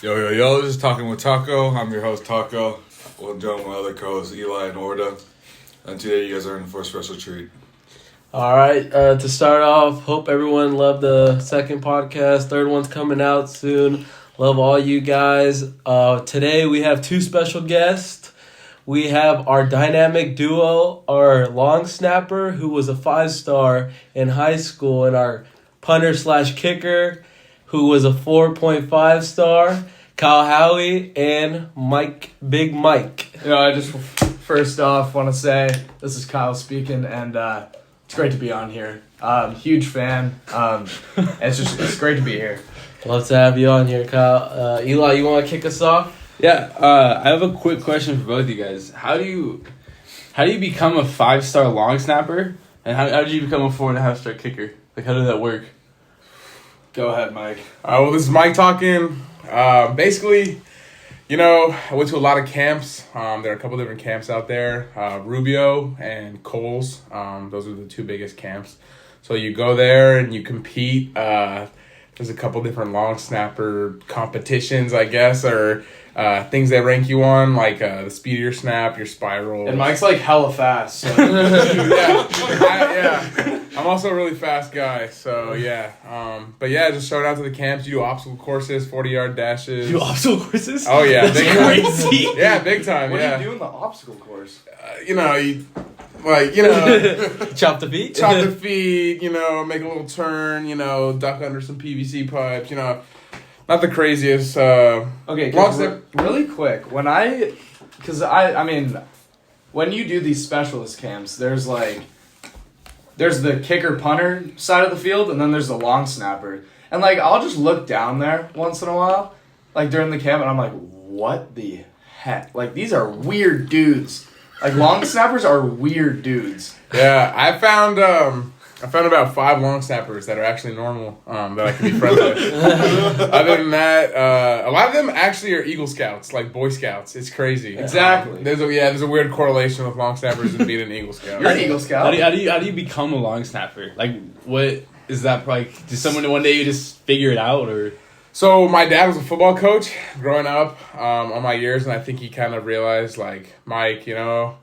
Yo, this is Talking with Taco. I'm your host, Taco. We'll join my other co-hosts, Eli and Orda. And today you guys are in for a special treat. All right, to start off, hope everyone loved the second podcast. Third one's coming out soon. Love all you guys. Today we have two special guests. We have our dynamic duo, our long snapper, who was a 5-star in high school, and our punter/kicker, who was a 4.5 star, Kyle Howie, and Big Mike. I just first off want to say this is Kyle speaking, and it's great to be on here. Huge fan. It's great to be here. Love to have you on here, Kyle. Eli, you want to kick us off? Yeah, I have a quick question for both of you guys. How do you become a 5-star long snapper, and how did you become a 4.5-star kicker? Like, how did that work? Go ahead, Mike. Well, this is Mike talking. Basically, I went to a lot of camps. There are a couple different camps out there. Rubio and Coles. Those are the two biggest camps. So you go there and you compete. There's a couple different long snapper competitions, I guess, or things they rank you on, like the speed of your snap, your spiral. And Mike's like hella fast. So. yeah. I'm also a really fast guy, so yeah. But yeah, just shout out to the camps. You do obstacle courses, 40-yard dashes. You do obstacle courses? Oh yeah, That's big crazy. time. Yeah, big time. What yeah. do you do in the obstacle course? Chop the feet? Chop the feet, make a little turn, duck under some PVC pipes, not the craziest. Okay, really quick, when you do these specialist camps, there's the kicker punter side of the field, and then there's the long snapper. And I'll just look down there once in a while, during the camp, and I'm like, what the heck? These are weird dudes. Long snappers are weird dudes. Yeah, I found about 5 long snappers that are actually normal, that I can be friends with. Other than that, a lot of them actually are Eagle Scouts, like Boy Scouts. It's crazy. Exactly. There's a weird correlation with long snappers and being an Eagle Scout. You're an Eagle Scout. How do you become a long snapper? What is that? Did someone one day you just figure it out, or? So my dad was a football coach growing up, all my years, and I think he kind of realized, Mike, you're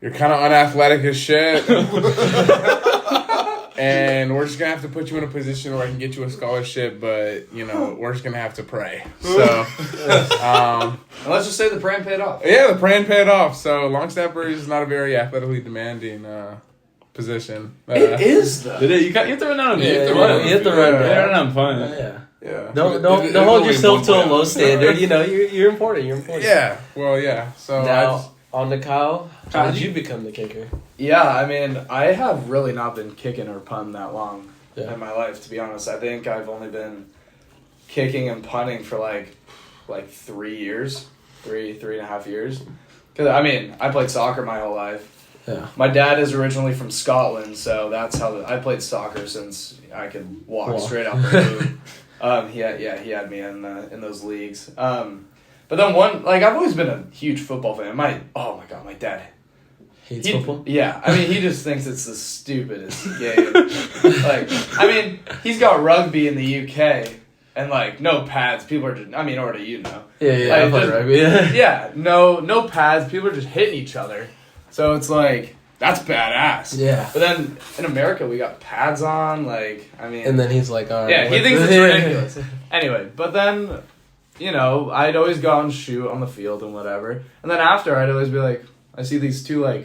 kind of unathletic as shit. And we're just going to have to put you in a position where I can get you a scholarship, but, we're just going to have to pray. So, and let's just say the praying paid off. Yeah, the praying paid off. So, long snapper is not a very athletically demanding position. It is, though. You have to run out of it. You have to run down. Run out fun. Yeah. Don't hold yourself to a low standard. You're important. Yeah. Well, yeah. So now, on to Kyle. How did you become the kicker? Yeah, I have really not been kicking or punting that long in my life, to be honest. I think I've only been kicking and punting for like 3 years, three and a half years. Because, I played soccer my whole life. Yeah. My dad is originally from Scotland, so that's how I played soccer since I could walk straight out the boot. He had me in those leagues. But then I've always been a huge football fan. My dad hates football? Yeah, he just thinks it's the stupidest game. He's got rugby in the UK, and no pads. People are just, already Yeah, I play rugby. Yeah, no pads. People are just hitting each other. So it's that's badass. Yeah. But then in America we got pads on, And then he's like, all right. Yeah, he thinks it's ridiculous. Anyway, but then, I'd always go out and shoot on the field and whatever. And then after, I'd always be like, I see these two,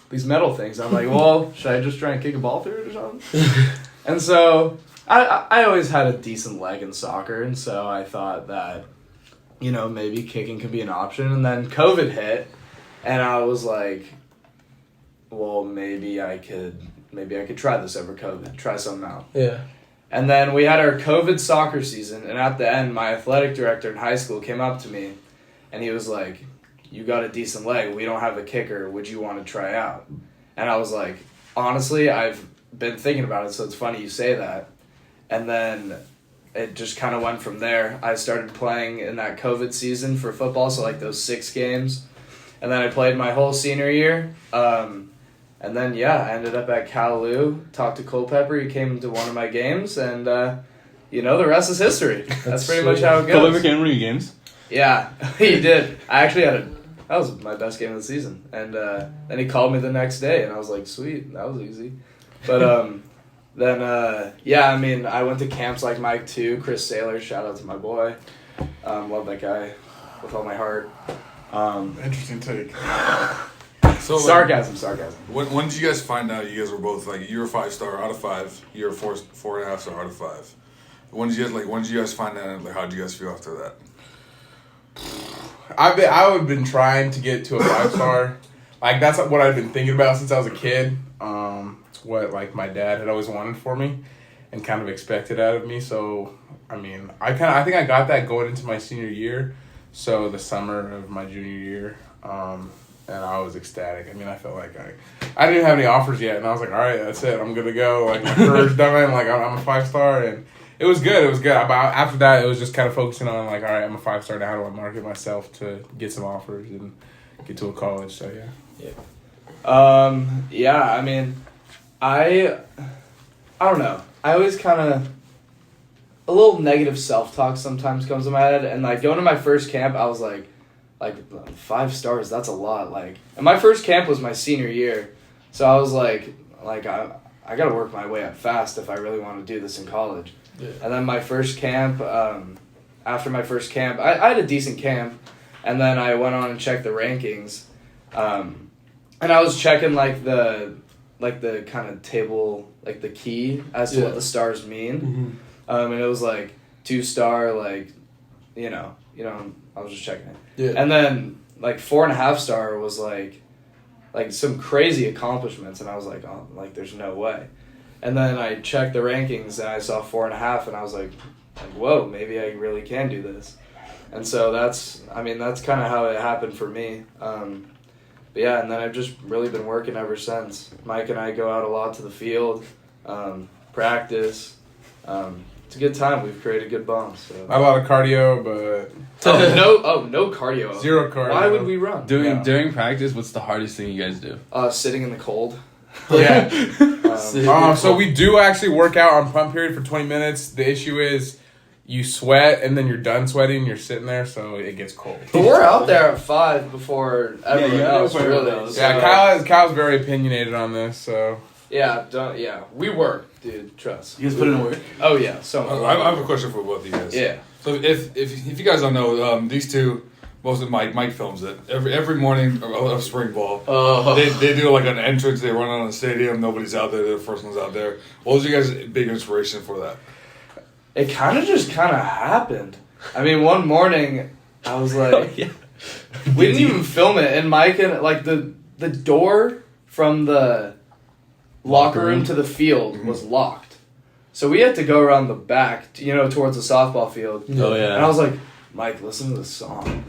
these metal things. I'm like, well, should I just try and kick a ball through it or something? And so I always had a decent leg in soccer, and so I thought that, maybe kicking could be an option. And then COVID hit, and I was like, well, maybe I could try this over COVID, try something out. Yeah. And then we had our COVID soccer season, and at the end, my athletic director in high school came up to me, and he was like, you got a decent leg, we don't have a kicker, would you want to try out? And I was like, honestly, I've been thinking about it, so it's funny you say that. And then it just kind of went from there. I started playing in that COVID season for football, so those 6 games. And then I played my whole senior year. And then, I ended up at Calou, talked to Culpepper. He came to one of my games, and the rest is history. That's pretty much sweet. how it Cole ever goes. came to any games? Yeah, he did. I actually that was my best game of the season. And then he called me the next day, and I was like, sweet, that was easy. But then, I went to camps like Mike too. Chris Saylor, shout out to my boy. Love that guy with all my heart. Interesting take. So like, Sarcasm. when did you guys find out you guys were both like you were 5-star out of 5, you were 4.5-star out of 5? When did you guys find out? Like, how did you guys feel after that? I've been trying to get to a 5-star. Like that's what I've been thinking about since I was a kid. It's what like my dad had always wanted for me, and kind of expected out of me. So I mean, I think I got that going into my senior year. So the summer of my junior year, and I was ecstatic. I mean, I felt like I didn't have any offers yet, and I was like, all right, that's it. I'm gonna go. Like my career's done. Like I'm a 5-star, and it was good. It was good. About after that, it was just kind of focusing on like, all right, I'm a 5-star. Now how do I market myself to get some offers and get to a college? So yeah. I mean, I don't know. I always kind of a little negative self-talk sometimes comes to my head, and like going to my first camp, I was like 5 stars, that's a lot. Like, and my first camp was my senior year, so I was like I gotta work my way up fast if I really want to do this in college. Yeah. And then my first camp, after my first camp, I had a decent camp, and then I went on and checked the rankings, and I was checking like the kind of table, like the key as to what the stars mean. Mm-hmm. And it was like 2-star, like, I was just checking it. Yeah. And then like 4.5-star was like some crazy accomplishments, and I was like, oh, like there's no way. And then I checked the rankings and I saw 4.5, and I was like, whoa, maybe I really can do this. And so that's kind of how it happened for me. But yeah, and then I've just really been working ever since. Mike and I go out a lot to the field, practice. It's a good time. We've created good bonds. So. Not a lot of cardio, but no cardio. Zero cardio. Why would we run? During practice, what's the hardest thing you guys do? Sitting in the cold. Yeah. Um, So we do actually work out on pump period for 20 minutes. The issue is you sweat and then you're done sweating. You're sitting there, so it gets cold. but we're out there at 5 before everyone yeah, else, before everyone really. else. So, Yeah, Kyle's very opinionated on this, so. we work, dude. Trust. You guys put in work? Oh yeah, so. I have a question for both of you guys. Yeah. So if you guys don't know, these two, mostly Mike films it every morning of spring ball. They do like an entrance. They run on the stadium. Nobody's out there. They're the first ones out there. What was your guys' big inspiration for that? It kind of happened. I mean, one morning I was like, we didn't even film it, and Mike and like the door from the locker room to the field was locked, so we had to go around the back, towards the softball field. Oh yeah. And I was like, Mike, listen to this song.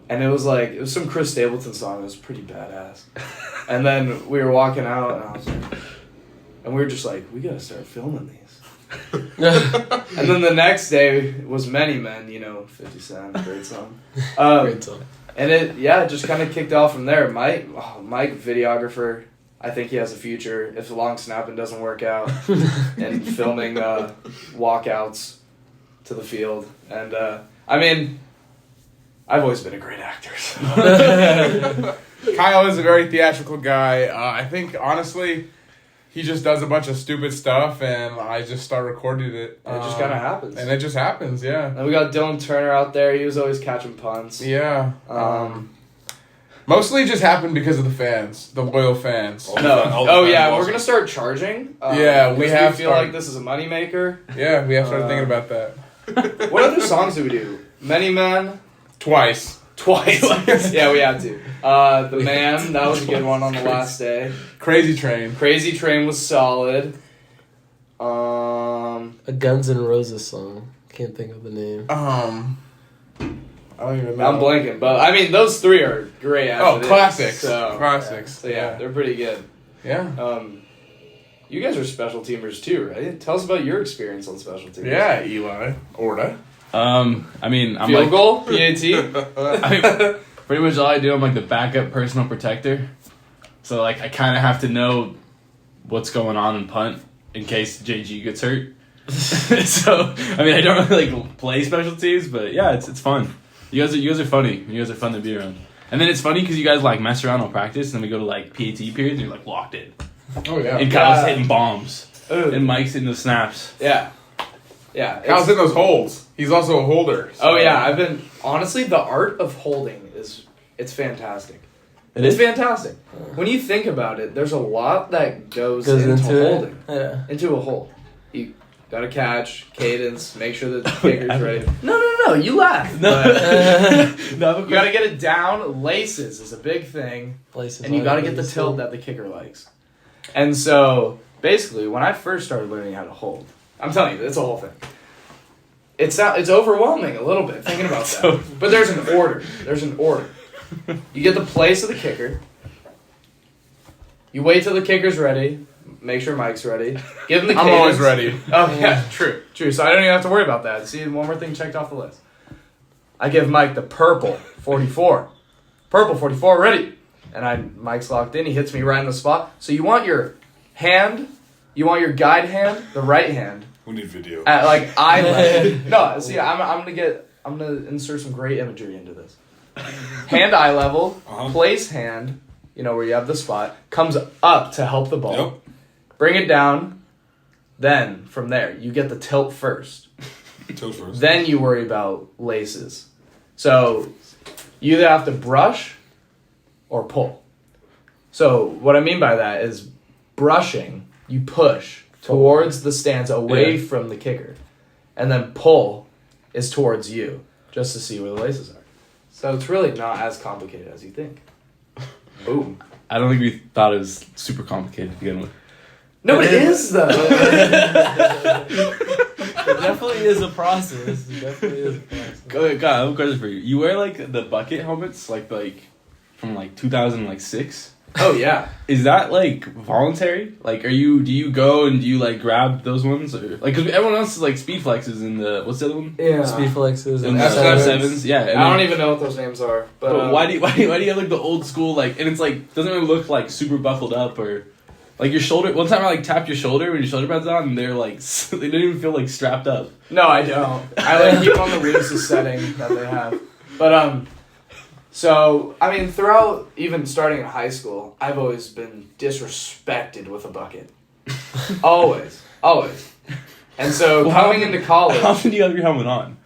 And it was some Chris Stapleton song. It was pretty badass. And then we were walking out, and I was like, and we were just like, we gotta start filming these. And then the next day was Many Men, 50 Cent, great song. Great song. And it just kind of kicked off from there. Mike, videographer, I think he has a future if the long snapping doesn't work out, and filming walkouts to the field. And I've always been a great actor. So. Kyle is a very theatrical guy. I think, honestly, he just does a bunch of stupid stuff, and I just start recording it. It just kind of happens. And it just happens, yeah. And we got Dylan Turner out there. He was always catching punts. Yeah. Mostly it just happened because of the fans, the loyal fans. All the fans We're watching. gonna start charging. Yeah, we because have We feel started. like this is a moneymaker. Yeah, we have started thinking about that. What other songs do we do? Many Men. Twice. Twice. Yeah, we had to. The Man, that was a good one on the last day. Crazy Train. Crazy Train was solid. A Guns N' Roses song. Can't think of the name. I don't even know. I'm blanking, but I mean those three are great. as it is, classics. So, Classics. So yeah, they're pretty good. Yeah. You guys are special teamers too, right? Tell us about your experience on special teams. Yeah, Eli. Orda. I'm Field goal, PAT. pretty much all I do. I'm like the backup personal protector, so like I kind of have to know what's going on in punt in case JG gets hurt. So I mean, I don't really like play special teams, but yeah, it's fun. You guys are funny. You guys are fun to be around. And then it's funny because you guys like mess around on practice, and then we go to like PAT periods, and you're like locked in. Oh yeah. And Kyle's hitting bombs, Ooh. and Mike's hitting the snaps. Yeah. Yeah. Kyle's in those holds. He's also a holder. Oh yeah, honestly, the art of holding it's fantastic. It fantastic. When you think about it, there's a lot that goes into holding. Yeah. Into a hold. You gotta catch, cadence, make sure that the kicker's ready. No, you laugh. But you gotta get it down. Laces is a big thing. Places And you gotta get the tilt that the kicker likes. And so, basically, when I first started learning how to hold, I'm telling you, it's a whole thing. It's overwhelming a little bit thinking about that. But there's an order. You get the place of the kicker. You wait till the kicker's ready. Make sure Mike's ready. Give him the cadence. I'm always ready. Oh, yeah, true. So I don't even have to worry about that. See, one more thing checked off the list. I give Mike the purple 44. Purple 44, ready. And Mike's locked in. He hits me right in the spot. So you want your hand, you want your guide hand, the right hand. We need video. At like eye level. No, see, I'm gonna insert some great imagery into this. Hand eye level, place hand, where you have the spot, comes up to help the ball. Yep. Bring it down. Then from there, you get the tilt first. Tilt first. Then you worry about laces. So you either have to brush or pull. So what I mean by that is brushing, you push towards the stance away from the kicker. And then pull is towards you, just to see where the laces are. So it's really not as complicated as you think. Boom. I don't think we thought it was super complicated to begin with. No, it is though. It definitely is a process. God, I have a question for you. You wear like the bucket helmets, like from 2006. Oh yeah. Is that like voluntary? Like, do you go and do you like grab those ones, or like because everyone else is like speed flexes and what's the other one? Yeah. Speed flexes And F7s. F7s. Yeah. I don't even know what those names are. But why do you have like the old school and it's like doesn't really look like super buckled up or like your shoulder? One time I tapped your shoulder when your shoulder pads on and they're like they don't even feel like strapped up. No, I don't. I keep on the loosest setting that they have. But so I mean, throughout even starting in high school, I've always been disrespected with a bucket. always. And so coming into college, How often do you have your helmet on?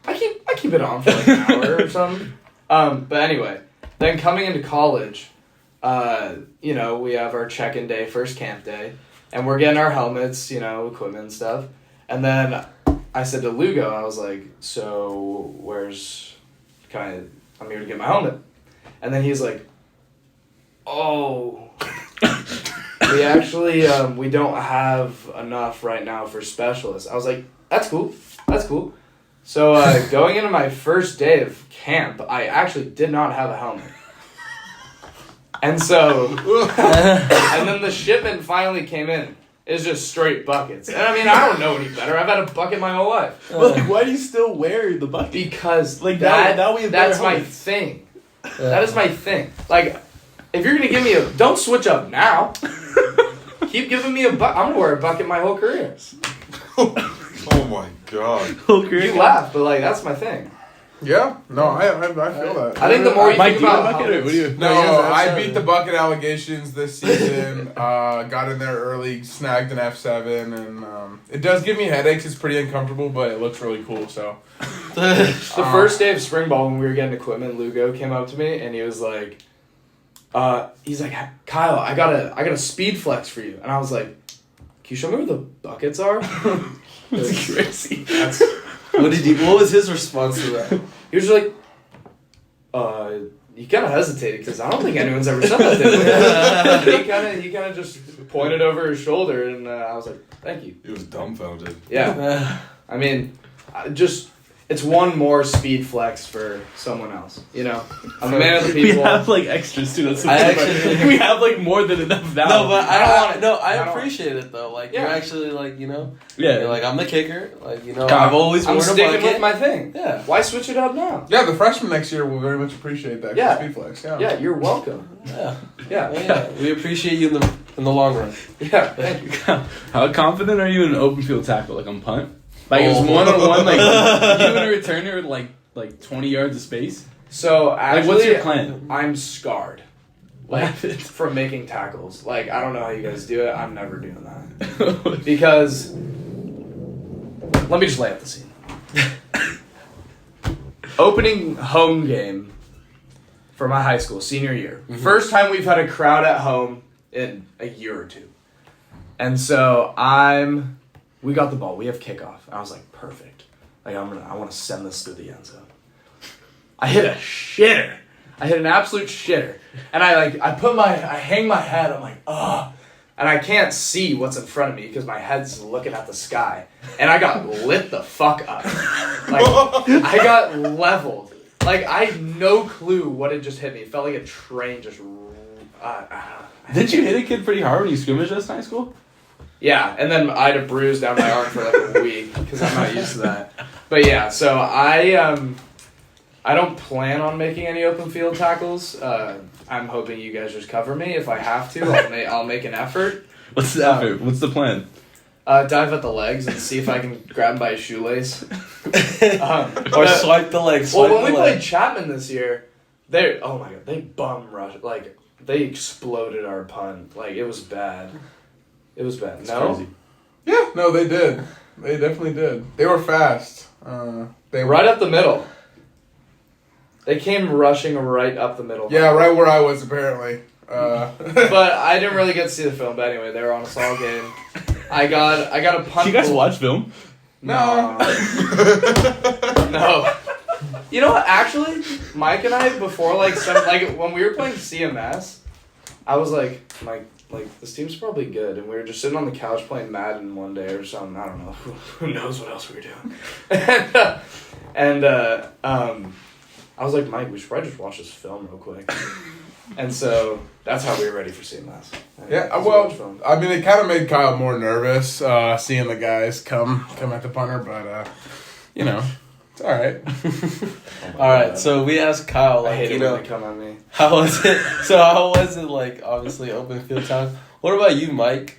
I keep it on for like an hour or something. But anyway, then coming into college, we have our check-in day, first camp day, and we're getting our helmets, equipment and stuff. And then I said to Lugo, I was like, so I'm here to get my helmet. And then he's like, oh, we actually, we don't have enough right now for specialists. I was like, that's cool. So going into my first day of camp, I actually did not have a helmet. And so, and then the shipment finally came in. It's just straight buckets. And I mean, I don't know any better. I've had a bucket my whole life. Well, why do you still wear the bucket? Because like that we have that's my helmets. thing. That is my thing. Like, if you're going to give me don't switch up now. Keep giving me a bucket. I'm going to wear a bucket my whole career. Oh my god. You laugh, but that's my thing. Yeah. No, I feel that. I think the more you Mike, think do you have about a bucket or what do you? No, yeah, I beat the bucket allegations this season. Got in there early, snagged an F7, and it does give me headaches. It's pretty uncomfortable, but it looks really cool. So the first day of spring ball when we were getting equipment, Lugo came up to me and he was like, Kyle, I got a speed flex for you, and I was like, can you show me where the buckets are? That's crazy. What was his response to that? He was like, he kind of hesitated because I don't think anyone's ever said that to him. He kind of just pointed over his shoulder, and I was like, thank you. He was dumbfounded. Yeah. I mean, it's one more speed flex for someone else, I'm a man of the people. We have extras too. That's I we have more than enough now. No, but I don't want it. No, I don't- appreciate it though. Yeah. You're actually Yeah. you're I'm the kicker. I've always I'm worn a sticking bucket. with my thing. Yeah. Why switch it up now? yeah, the freshmen next year will very much appreciate that. Yeah. Speed flex. Yeah. Yeah, you're welcome. Yeah. Yeah. Yeah. We appreciate you in the in the long run. Yeah. How confident are you in an open field tackle, like on punt? Like it was 1-on-1, like you and a returner with like 20 yards of space. So actually, Like, what's your plan? I'm scarred. Like from making tackles. Like I don't know how you guys do it. I'm never doing that. Because let me just lay out the scene. Opening home game for my high school, senior year. Mm-hmm. First time we've had a crowd at home in a year or two. And so we got the ball. We have kickoff. I was like, perfect. Like I want to send this through the end zone. I hit a shitter. I hit an absolute shitter. And I hang my head. I'm like, ugh. And I can't see what's in front of me because my head's looking at the sky. And I got lit the fuck up. Like, I got leveled. Like, I had no clue what had just hit me. It felt like a train just... Did you hit a kid pretty hard when you scrimmaged us in high school? Yeah, and then I had a bruise down my arm for like a week because I'm not used to that. But yeah, so I don't plan on making any open field tackles. I'm hoping you guys just cover me. If I have to, I'll make an effort. What's the effort? What's the plan? Dive at the legs and see if I can grab him by his shoelace. Or swipe the leg. Well, when we played Chapman this year, they bum rushed. Like, they exploded our punt. Like, it was bad. It was bad. It's no? crazy. Yeah, no, they did. They definitely did. They were fast. They Right up the middle. They came rushing right up the middle. Yeah, right where I was apparently. But I didn't really get to see the film. But anyway, they were on a all game. I got a punt. Do you guys goal. watch film? No. No. You know what? Actually, Mike and I before when we were playing CMS, I was like this team's probably good, and we were just sitting on the couch playing Madden one day or something. I don't know. Who knows what else we were doing? and I was like, Mike, we should probably just watch this film real quick. And so that's how we were ready for CMS. Yeah, well, I mean, it kind of made Kyle more nervous seeing the guys come at the punter, but you know, it's all right. All right, so we asked Kyle, I like, hate you it know, when they come on me. how was it? So how was it, like, obviously open field time? What about you, Mike?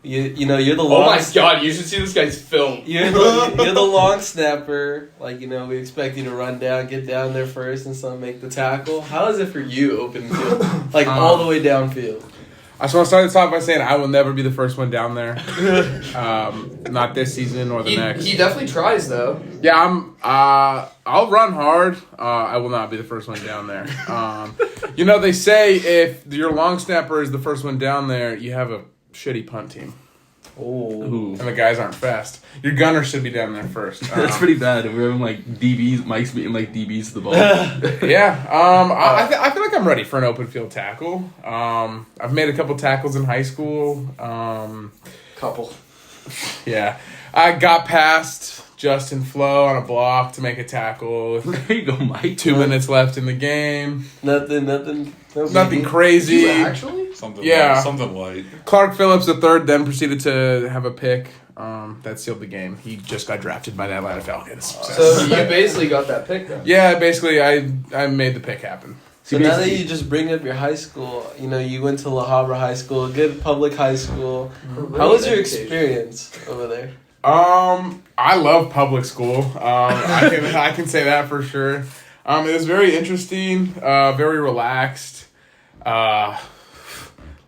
You know, you're the long. Oh my god, you should see this guy's film. You're the long snapper. Like, you know, we expect you to run down, get down there first, and so make the tackle. How is it for you, open field? Like, all the way downfield. I just want to start this off by saying I will never be the first one down there. Not this season or the next. He definitely tries though. Yeah, I'll run hard. I will not be the first one down there. You know, they say if your long snapper is the first one down there, you have a shitty punt team. Oh. And the guys aren't fast. Your gunner should be down there first. That's pretty bad. We're having like DBs, Mike's beating like DBs to the ball. Yeah. I feel like I'm ready for an open field tackle. I've made a couple tackles in high school. Couple. Yeah. I got past Justin Flo on a block to make a tackle. There you go, Mike. 2 minutes left in the game. Nothing Crazy. You actually? Something light. Clark Phillips III then proceeded to have a pick. That sealed the game. He just got drafted by the Atlanta Falcons. So you basically got that pick then? Yeah, basically I made the pick happen. So now that you just bring up your high school, you know, you went to La Habra High School, a good public high school. How was your experience over there? I love public school. I can say that for sure. It was very interesting, very relaxed, a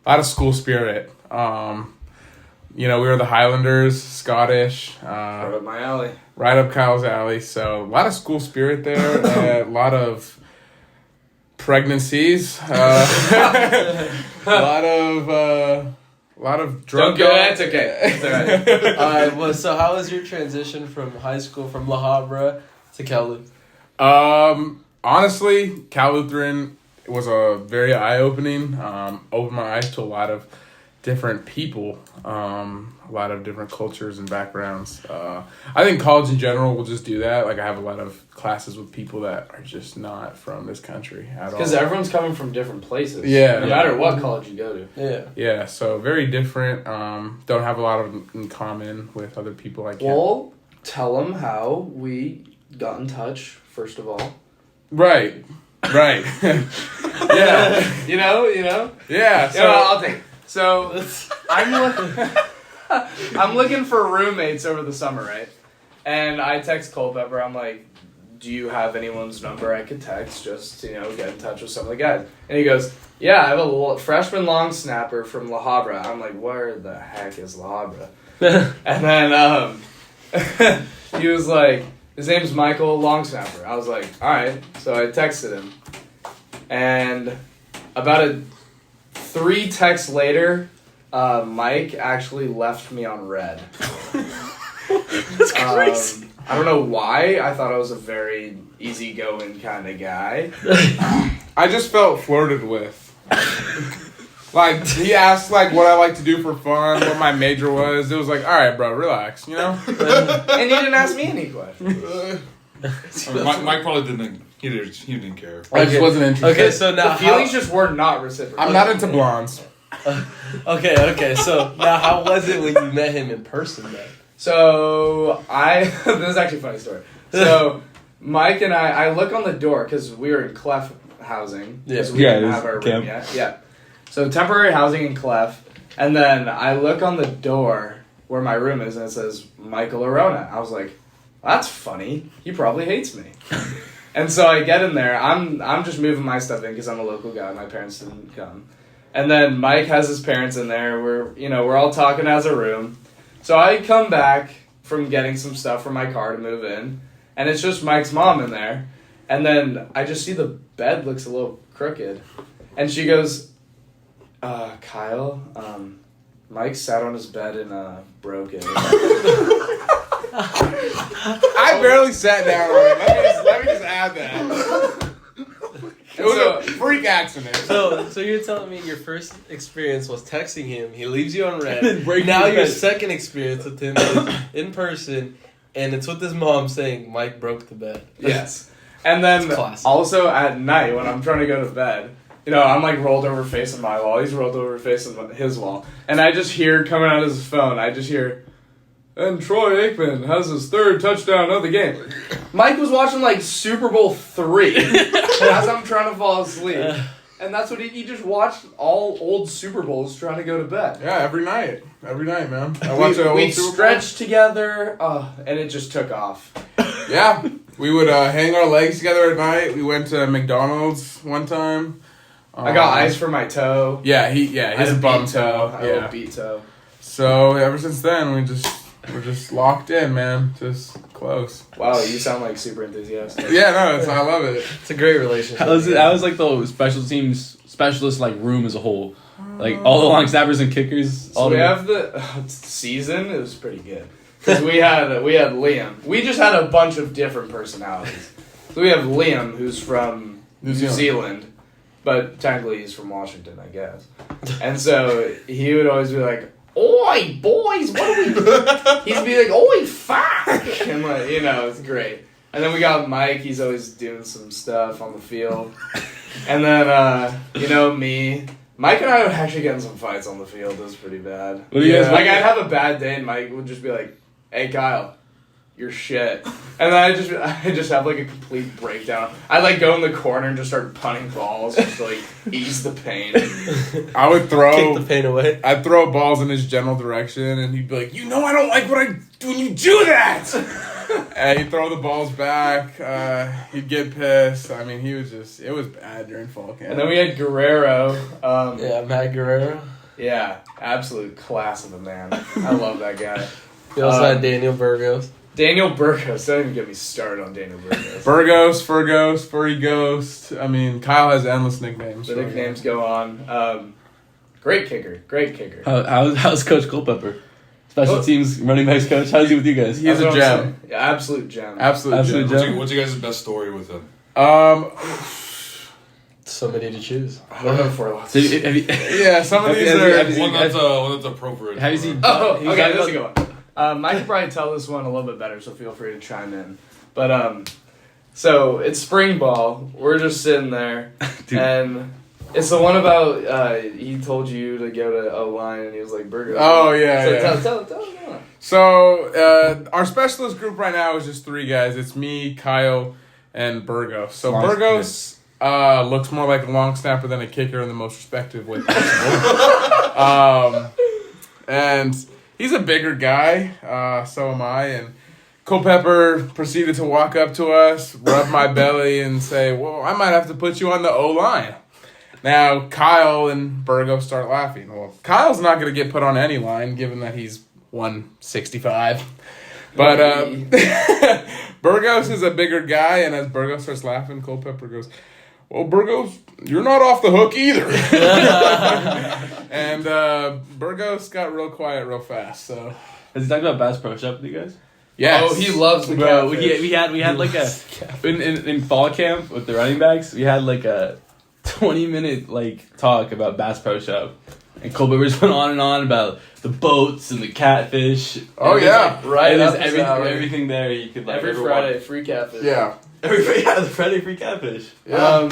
lot of school spirit. You know, we were the Highlanders, Scottish. Right up my alley. Right up Kyle's alley. So a lot of school spirit there, a lot of pregnancies, a lot of drunk. Don't go. That's okay. It's all right. All right. Well, so how was your transition from high school, from La Habra to Cal? Honestly, Cal Lutheran was a very eye-opening. Opened my eyes to a lot of different people, a lot of different cultures and backgrounds. I think college in general will just do that. Like, I have a lot of classes with people that are just not from this country at all. Because everyone's coming from different places. Yeah. No matter what college you go to. Yeah. Yeah, so very different. Don't have a lot of in common with other people I can. Well, tell them how we got in touch, first of all. Right. Yeah. You know? Yeah. So, I'll take it. So I'm looking for roommates over the summer, right? And I text Culpepper. I'm like, do you have anyone's number I could text just to, get in touch with some of the guys? And he goes, yeah, I have a freshman long snapper from La Habra. I'm like, where the heck is La Habra? And then he was like, his name's Michael Long Snapper. I was like, all right. So I texted him. And about 3 texts later, Mike actually left me on red. That's crazy. I don't know why. I thought I was a very easygoing kind of guy. I just felt flirted with. Like, he asked, like, what I like to do for fun, what my major was. It was like, all right, bro, relax, you know? And he didn't ask me any questions. Mike probably didn't. He didn't care. I just wasn't interested. Okay, so now The feelings just were not reciprocal. I'm not into blondes. Okay. So now, how was it when you met him in person, then? So this is actually a funny story. So Mike and I look on the door because we were in Clef housing because we didn't have our room yet. Yeah. So temporary housing in Clef, and then I look on the door where my room is, and it says Michael Arona. I was like, that's funny. He probably hates me. And so I get in there. I'm just moving my stuff in because I'm a local guy. My parents didn't come. And then Mike has his parents in there. We're all talking as a room. So I come back from getting some stuff from my car to move in, and it's just Mike's mom in there. And then I just see the bed looks a little crooked. And she goes, Kyle, Mike sat on his bed and broke it. I barely sat down on it. Let me just add that. It was a freak accident. So you're telling me your first experience was texting him, he leaves you on red. then breaking Now his your bed. second experience with him is in person, and it's with his mom saying Mike broke the bed. Yes. And then It's classic. also at night when I'm trying to go to bed, I'm like rolled over facing my wall. He's rolled over facing his wall. And I just hear coming out of his phone, and Troy Aikman has his 3rd touchdown of the game. Mike was watching like Super Bowl 3 as I'm trying to fall asleep. And that's what he just watched all old Super Bowls trying to go to bed. Yeah, every night, man. I watch We stretched together, and it just took off. Yeah, we would hang our legs together at night. We went to McDonald's one time. I got ice for my toe. Yeah, he I has a had bum beat toe. I had a beat toe. So ever since then, we're just locked in, man. Just close. Wow, you sound like super enthusiastic. Yeah, no, I love it. It's a great relationship. How was like the special teams specialist like room as a whole? Like all the long snappers and kickers. So we have the season. It was pretty good because we had Liam. We just had a bunch of different personalities. So we have Liam, who's from New Zealand, but technically he's from Washington, I guess. And so he would always be like, "Oi, boys, what are we?" He'd be like, "Oi, fuck!" And like, it's great. And then we got Mike. He's always doing some stuff on the field. And then me. Mike and I would actually get in some fights on the field. It was pretty bad. What do you guys I'd have a bad day, and Mike would just be like, "Hey, Kyle, you're shit." And then I just have like a complete breakdown. I'd like go in the corner and just start punting balls just to like ease the pain. I would Kick the pain away. I'd throw balls in his general direction, and he'd be like, I don't like what I do when you do that. And he'd throw the balls back. He'd get pissed. I mean, it was bad during fall camp. And then we had Guerrero. Matt Guerrero. Yeah, absolute class of a man. I love that guy. We also had Daniel Burgos. Daniel Burgos. Don't even get me started on Daniel Burgos. Burgos, Fergos, Furry Ghost. I mean, Kyle has endless nicknames. The nicknames go on. Great kicker. How's Coach Culpepper? Special teams running backs coach. How's he with you guys? He's a gem. Yeah, absolute gem. Absolute gem. What's you guys' best story with him? So many to choose. I don't know if we're allowed So, to. Yeah, some of these are. One that's appropriate. Have you seen? Okay, this is a good one. I could probably tell this one a little bit better, so feel free to chime in. But, so it's spring ball. We're just sitting there, and it's the one about he told you to go to O-line, and he was like, Burgos. Oh, yeah, so yeah. Tell them. So, our specialist group right now is just 3 guys. It's me, Kyle, and Burgos. So, Nice. Burgos, looks more like a long snapper than a kicker in the most respective way possible. And he's a bigger guy, so am I. And Culpepper proceeded to walk up to us, rub my belly, and say, well, I might have to put you on the O-line. Now, Kyle and Burgos start laughing. Well, Kyle's not going to get put on any line, given that he's 165. But Burgos is a bigger guy, and as Burgos starts laughing, Culpepper goes, well, Burgos, you're not off the hook either. And Burgos got real quiet real fast. So Has he talked about Bass Pro Shop with you guys? yes. Oh, he loves the Bro, catfish. we had like a in fall camp with the running backs. We had like a 20-minute like talk about Bass Pro Shop, and Culpepper's went on and on about the boats and the catfish. Oh, And yeah. Right and up there's his alley. everything there you could like Every ever Friday, want. free catfish. Yeah. The Friday free catfish. Yeah.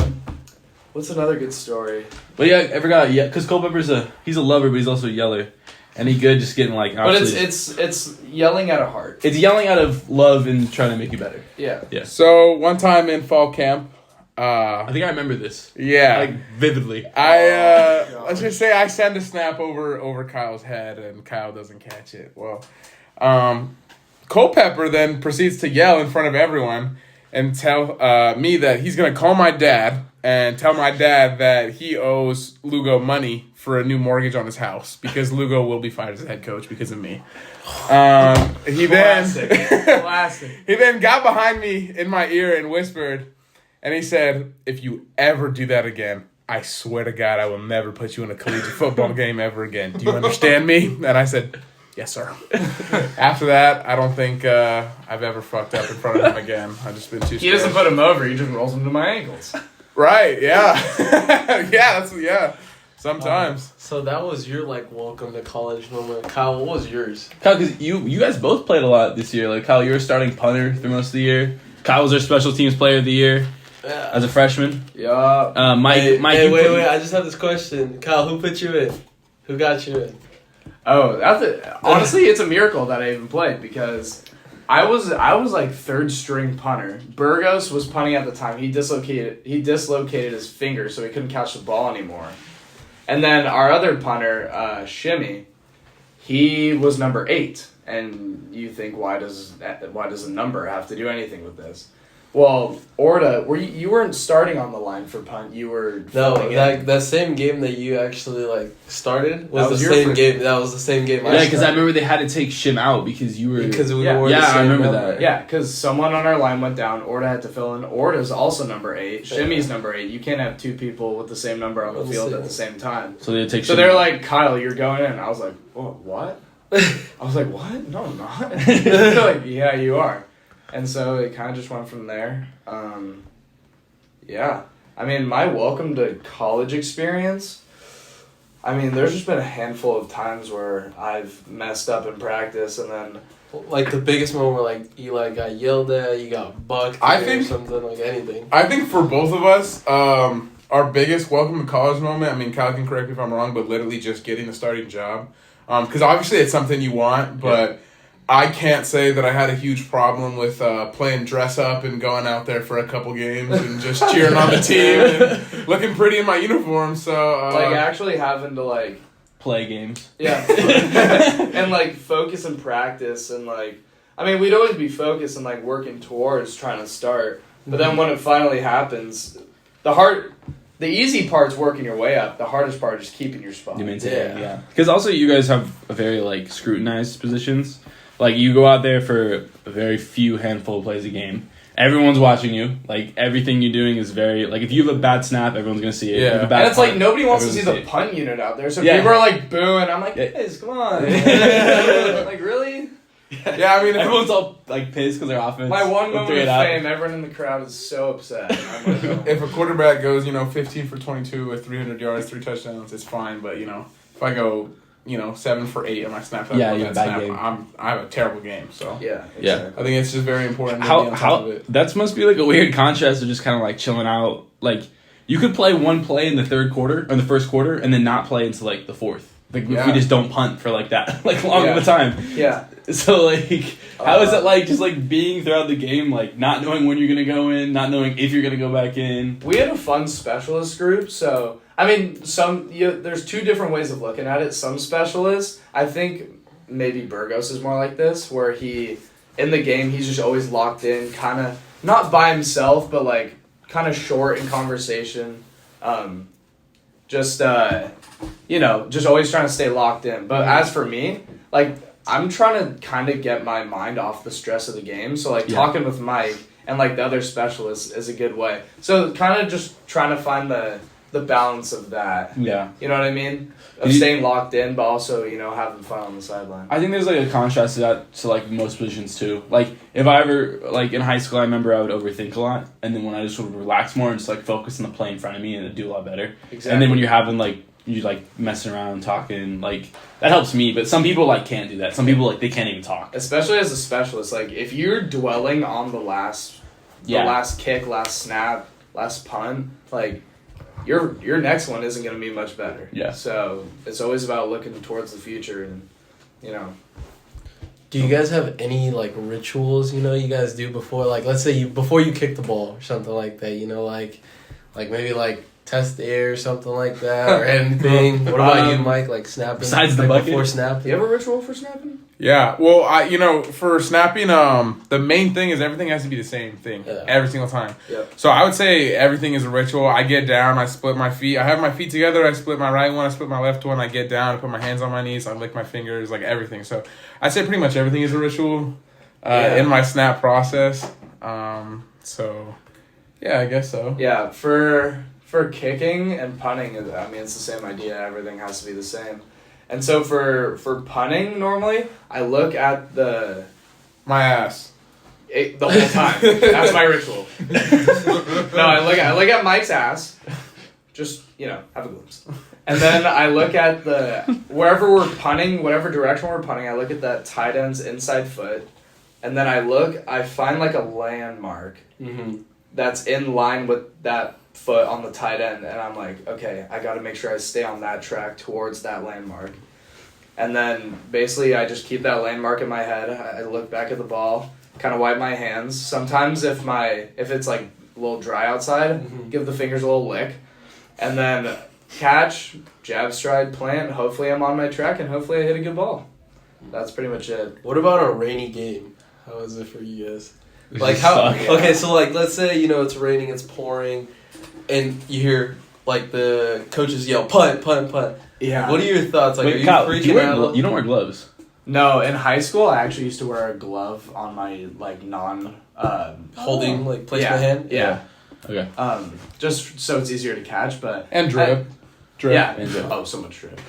What's another good story? But yeah, I forgot. Yeah, because Culpepper's he's a lover, but he's also a yeller, and he good just getting like. But absolutely- it's yelling at a heart. it's yelling out of love and trying to make you better. Yeah. So one time in fall camp, I think I remember this yeah, like vividly. let's just say I send a snap over Kyle's head and Kyle doesn't catch it. Well, Culpepper then proceeds to yell in front of everyone and tell me that he's gonna call my dad and tell my dad that he owes Lugo money for a new mortgage on his house because Lugo will be fired as head coach because of me. He Classic. he then got behind me in my ear and whispered, and he said, if you ever do that again, I swear to God, I will never put you in a collegiate football game ever again. Do you understand me? And I said, yes, sir. After that, I don't think I've ever fucked up in front of him again. I've just been too scared. He doesn't put him over. He just rolls him to my ankles. Right, yeah. Yeah. Sometimes. So that was your like welcome to college moment. Kyle, what was yours? Kyle, because you guys both played a lot this year. Like Kyle, you were starting punter through most of the year. Kyle was our special teams player of the year as a freshman. Yeah. Mike, Hey, you wait, put- I just have this question. Kyle, who put you in? Who got you in? Oh, honestly, it's a miracle that I even played because I was like third string punter. Burgos was punting at the time. He dislocated his finger, so he couldn't catch the ball anymore. And then our other punter, Shimmy, he was number 8. And you think, why does a number have to do anything with this? Well, Orta, you weren't starting on the line for punt. You were No, filling in. that same game that you actually like started was, That was the your same first- game. That was the same game. Yeah, because I remember they had to take Shim out because you were. because we Yeah. wore Yeah, the I same remember number. that. Yeah, because someone on our line went down. Orta had to fill in. Orta's also number 8. Shimmy's number 8. You can't have 2 people with the same number on the field at the same time. So they take. So Shim they're out. like, Kyle, you're going in. I was like, oh, what? I was like, what? No, I'm not. They're like, yeah, you are. And so it kind of just went from there. Yeah. I mean, my welcome to college experience, I mean, there's just been a handful of times where I've messed up in practice and then Like the biggest moment where like you like got yelled at, you got bucked, I or think- something like anything. I think for both of us, our biggest welcome to college moment, I mean, Kyle can correct me if I'm wrong, but literally just getting the starting job. Because obviously it's something you want, but I can't say that I had a huge problem with playing dress up and going out there for a couple games and just cheering on the team and looking pretty in my uniform. So like actually having to like play games. yeah and like focus and practice and like I mean we'd always be focused and like working towards trying to start, but then when it finally happens, the easy part's working your way up. The hardest part is keeping your spot. You maintain, yeah. Because also you guys have a very like scrutinized positions. Like you go out there for a very few handful of plays a game. Everyone's watching you. Like everything you're doing is very like if you have a bad snap, everyone's gonna see it. Yeah. If you have a bad And it's like punt, nobody wants to see everyone's the gonna punt unit out there, so Yeah. people are like booing. I'm like, Yeah. guys, come on, like really? yeah, I mean, Everyone's all like pissed because their offense. My one will moment throw of it out. fame, everyone in the crowd is so upset. I'm like, oh. if a quarterback goes, 15 for 22 with 300 yards, 3 touchdowns, it's fine. But if I go, 7 for 8 on my snap, Yeah, on you have that a bad snap, game. I have a terrible game. So Yeah, Yeah. exactly. I think it's just very important to be on top How of it. that must be like a weird contrast to just kind of like chilling out. Like you could play one play in the third quarter or in the first quarter and then not play until like the fourth. Like if we just don't punt for like that like long of a time. Yeah. So like, how is it like just like being throughout the game, like not knowing when you're gonna go in, not knowing if you're gonna go back in? We had a fun specialist group, so I mean, there's two different ways of looking at it. Some specialists, I think maybe Burgos is more like this, where in the game he's just always locked in, kind of not by himself, but like kind of short in conversation, just always trying to stay locked in. But as for me, like I'm trying to kind of get my mind off the stress of the game, so like talking with Mike and like the other specialists is a good way. So kind of just trying to find the balance of that. Yeah. You know what I mean? Of staying locked in, but also, having fun on the sideline. I think there's like a contrast to that to like most positions too. Like if I ever like in high school, I remember I would overthink a lot, and then when I just would relax more and just like focus on the play in front of me, and it'd do a lot better. Exactly. And then when you're having like you like messing around talking, like that helps me. But some people like can't do that. Some people like they can't even talk. Especially as a specialist, like if you're dwelling on the last kick, last snap, last punt, like your next one isn't going to be much better. Yeah. So it's always about looking towards the future, and Do you guys have any like rituals you guys do before, like let's say before you kick the ball or something like that, like maybe like test the air or something like that or anything? What about you, Mike? Like snapping besides the like, bucket? before snapping? Do you have a ritual for snapping? Yeah, well, for snapping, the main thing is everything has to be the same thing every single time. Yep. So I would say everything is a ritual. I get down, I split my feet. I have my feet together, I split my right one, I split my left one, I get down, I put my hands on my knees, I lick my fingers, like everything. So I'd say pretty much everything is a ritual in my snap process. So, yeah, I guess so. Yeah, for kicking and punting, I mean, it's the same idea. Everything has to be the same. And so for punting, normally, I look at my ass. The whole time. That's my ritual. No, I look at Mike's ass. Just, have a glimpse. And then I look at wherever we're punting, whatever direction we're punting, I look at that tight end's inside foot. And then I find like a landmark that's in line with that foot on the tight end, and I'm like, okay, I got to make sure I stay on that track towards that landmark. And then basically I just keep that landmark in my head. I look back at the ball, kind of wipe my hands. Sometimes if it's like a little dry outside, give the fingers a little lick, and then catch, jab, stride, plant. Hopefully I'm on my track, and hopefully I hit a good ball. That's pretty much it. What about a rainy game? How is it for you guys? Like how? Okay, so like let's say it's raining, it's pouring, and you hear like the coaches yell punt, punt, punt. Yeah. What are your thoughts? Like, wait, are you Kyle, freaking out? You don't wear gloves. No, in high school I actually used to wear a glove on my like holding like place my hand. Yeah. Okay. Just so it's easier to catch, but And drip. Yeah. And drip. Oh, so much drip.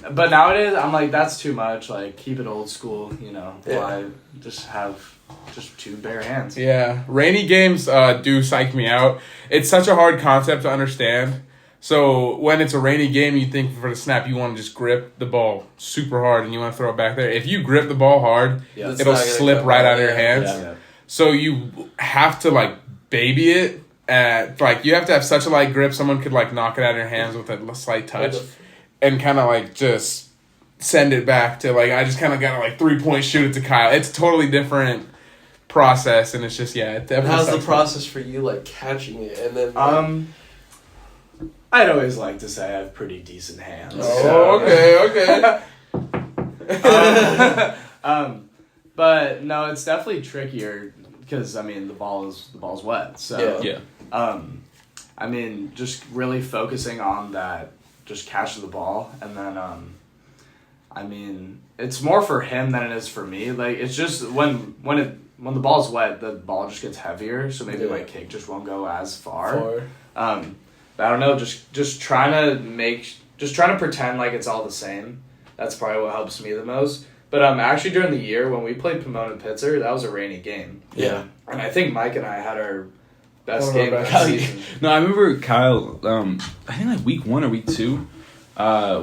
But nowadays I'm like, that's too much. Like, keep it old school. Why just have just two bare hands. Yeah, rainy games do psych me out. It's such a hard concept to understand. So when it's a rainy game, you think for the snap you want to just grip the ball super hard and you want to throw it back there. If you grip the ball hard, it'll slip right out of your hands. Yeah. So you have to like baby it. Like you have to have such a light grip. Someone could like knock it out of your hands with a slight touch, and kind of like just send it back to like I just kind of got to like 3-point shoot it to Kyle. It's totally different process, and it's just How's the process for you, like catching it and then? I'd always like to say I have pretty decent hands. Okay. But no, it's definitely trickier because I mean the ball's wet. So yeah. I mean, just really focusing on that, just catching the ball, and then I mean, it's more for him than it is for me. Like it's just when the ball's wet, the ball just gets heavier, so maybe my kick just won't go as far. But I don't know, just trying to pretend like it's all the same. That's probably what helps me the most. But actually during the year when we played Pomona Pitzer, that was a rainy game. Yeah. And I think Mike and I had our best game of the season. No, I remember Kyle. I think like week 1 or week 2,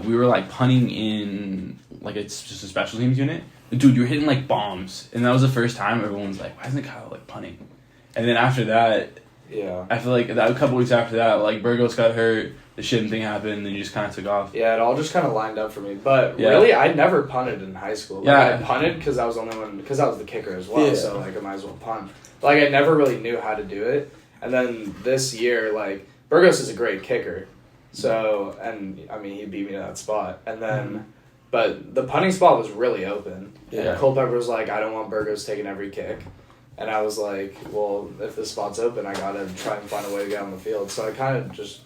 we were like punting in like it's just a special teams unit. Dude, you were hitting like bombs, and that was the first time everyone was like, "Why isn't Kyle like punting?" And then after that, Yeah. I feel like that a couple weeks after that, like Burgos got hurt, the Shitton thing happened, and you just kind of took off. Yeah, it all just kind of lined up for me. But Yeah. really, I never punted in high school. Like, Yeah. I punted because I was the only one, because I was the kicker as well. Yeah. So like, I might as well punt. Like, I never really knew how to do it. And then this year, like, Burgos is a great kicker. So, and I mean, he beat me to that spot. And then, but the punting spot was really open. Yeah. And Culpepper was like, I don't want Burgos taking every kick. And I was like, well, if this spot's open, I gotta try and find a way to get on the field. So I kind of just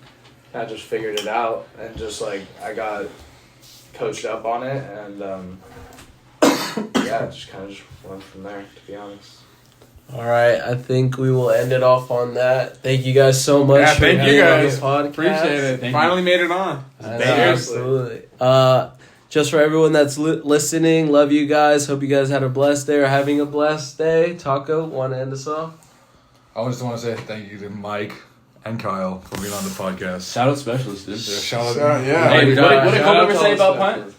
figured it out, and just like I got coached up on it, and yeah, just kind of just went from there. To be honest. All right, I think we will end it off on that. Thank you guys so much. Yeah, for thank you being on guys. this podcast. Appreciate it. Thank Finally made it on. I know, Seriously. absolutely. Just for everyone that's listening, love you guys. Hope you guys had a blessed day or having a blessed day. Taco, want to end us off? I just want to say thank you to Mike and Kyle for being on the podcast. Shout out specialist, dude. Shout out. Yeah. Hey, what did Shout out Culpepper to say all about the punt?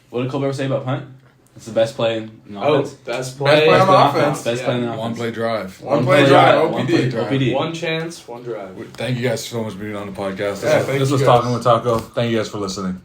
What did Culpepper say about punt? It's the best play in Oh, offense. best play. play on Best offense. Best play in Yeah. offense. One play drive. One play drive, One play OPD. drive. OPD. One chance, one drive. Thank you guys so much for being on the podcast. Yeah, thank This you was guys. Talking with Taco. Thank you guys for listening.